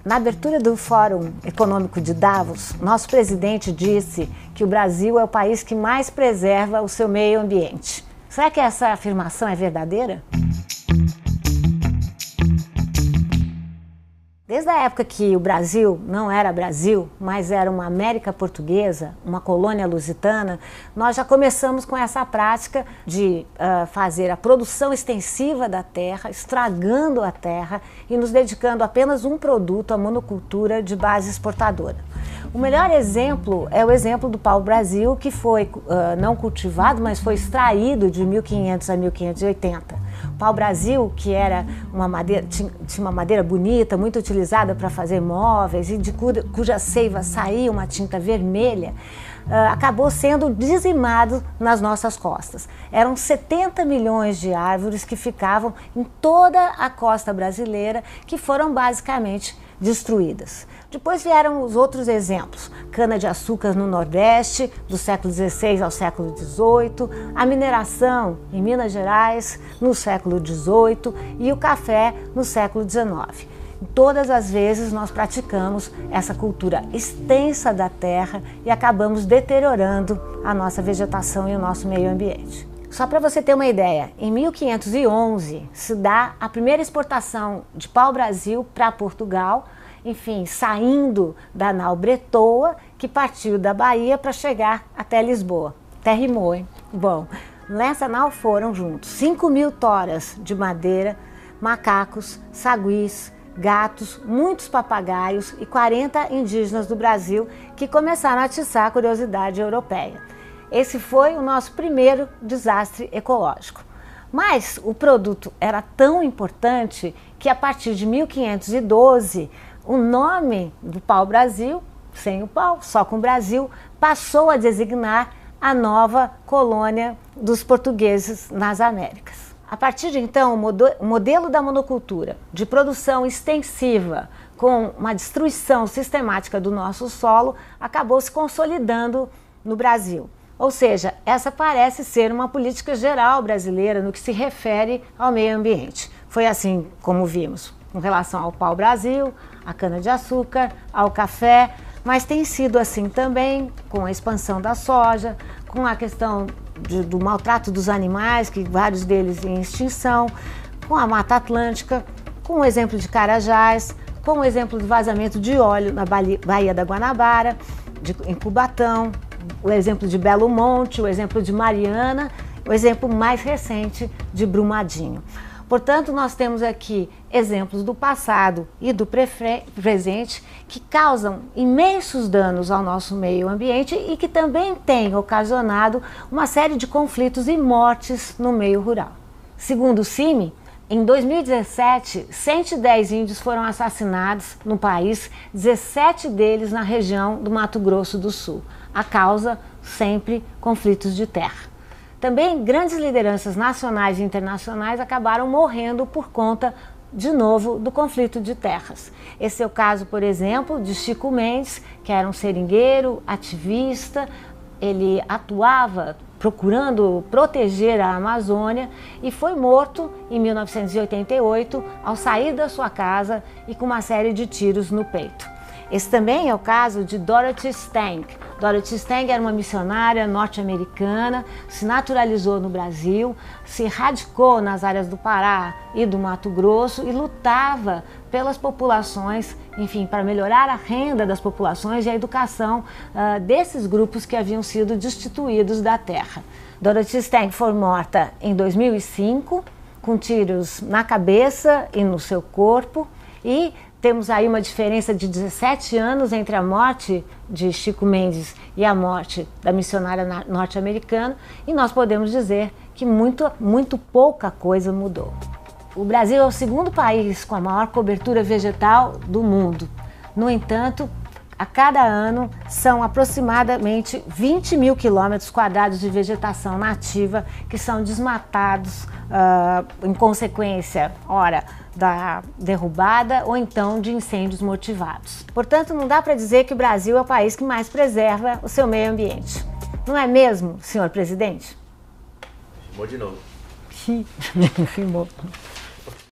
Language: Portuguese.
Na abertura do Fórum Econômico de Davos, nosso presidente disse que o Brasil é o país que mais preserva o seu meio ambiente. Será que essa afirmação é verdadeira? Desde a época que o Brasil não era Brasil, mas era uma América Portuguesa, uma colônia lusitana, nós já começamos com essa prática de fazer a produção extensiva da terra, estragando a terra e nos dedicando apenas um produto, a monocultura de base exportadora. O melhor exemplo é o exemplo do pau-brasil, que foi não cultivado, mas foi extraído de 1500 a 1580. O pau-brasil, que era uma madeira, tinha uma madeira bonita, muito utilizada para fazer móveis e de cuja seiva saía uma tinta vermelha, acabou sendo dizimado nas nossas costas. Eram 70 milhões de árvores que ficavam em toda a costa brasileira, que foram basicamente destruídas. Depois vieram os outros exemplos: cana-de-açúcar no Nordeste, do século XVI ao século XVIII, a mineração em Minas Gerais, no século XVIII, e o café no século XIX. Todas as vezes nós praticamos essa cultura extensa da terra e acabamos deteriorando a nossa vegetação e o nosso meio ambiente. Só para você ter uma ideia, em 1511 se dá a primeira exportação de pau-brasil para Portugal, enfim, saindo da nau Bretoa, que partiu da Bahia para chegar até Lisboa. Até rimou, hein? Bom, nessa nau foram juntos 5.000 toras de madeira, macacos, saguis, gatos, muitos papagaios e 40 indígenas do Brasil que começaram a atiçar a curiosidade europeia. Esse foi o nosso primeiro desastre ecológico. Mas o produto era tão importante que a partir de 1512 o nome do pau-brasil, sem o pau, só com o Brasil, passou a designar a nova colônia dos portugueses nas Américas. A partir de então, o modelo da monocultura, de produção extensiva, com uma destruição sistemática do nosso solo, acabou se consolidando no Brasil. Ou seja, essa parece ser uma política geral brasileira no que se refere ao meio ambiente. Foi assim como vimos com relação ao pau-brasil, à cana-de-açúcar, ao café, mas tem sido assim também com a expansão da soja, com a questão do maltrato dos animais, que vários deles em extinção, com a Mata Atlântica, com o exemplo de Carajás, com o exemplo do vazamento de óleo na Baía da Guanabara, em Cubatão, o exemplo de Belo Monte, o exemplo de Mariana, o exemplo mais recente de Brumadinho. Portanto, nós temos aqui exemplos do passado e do presente que causam imensos danos ao nosso meio ambiente e que também têm ocasionado uma série de conflitos e mortes no meio rural. Segundo o CIMI, em 2017, 110 índios foram assassinados no país, 17 deles na região do Mato Grosso do Sul. A causa, sempre, conflitos de terra. Também grandes lideranças nacionais e internacionais acabaram morrendo por conta, de novo, do conflito de terras. Esse é o caso, por exemplo, de Chico Mendes, que era um seringueiro, ativista. Ele atuava procurando proteger a Amazônia e foi morto em 1988 ao sair da sua casa e com uma série de tiros no peito. Esse também é o caso de Dorothy Stang. Dorothy Stang era uma missionária norte-americana, se naturalizou no Brasil, se radicou nas áreas do Pará e do Mato Grosso e lutava pelas populações, enfim, para melhorar a renda das populações e a educação desses grupos que haviam sido destituídos da terra. Dorothy Stang foi morta em 2005, com tiros na cabeça e no seu corpo, e temos aí uma diferença de 17 anos entre a morte de Chico Mendes e a morte da missionária norte-americana, e nós podemos dizer que muito pouca coisa mudou. O Brasil é o segundo país com a maior cobertura vegetal do mundo. No entanto, a cada ano são aproximadamente 20.000 quilômetros quadrados de vegetação nativa que são desmatados em consequência, ora, da derrubada ou então de incêndios motivados. Portanto, não dá para dizer que o Brasil é o país que mais preserva o seu meio ambiente. Não é mesmo, senhor presidente? Rimou de novo. Rimou.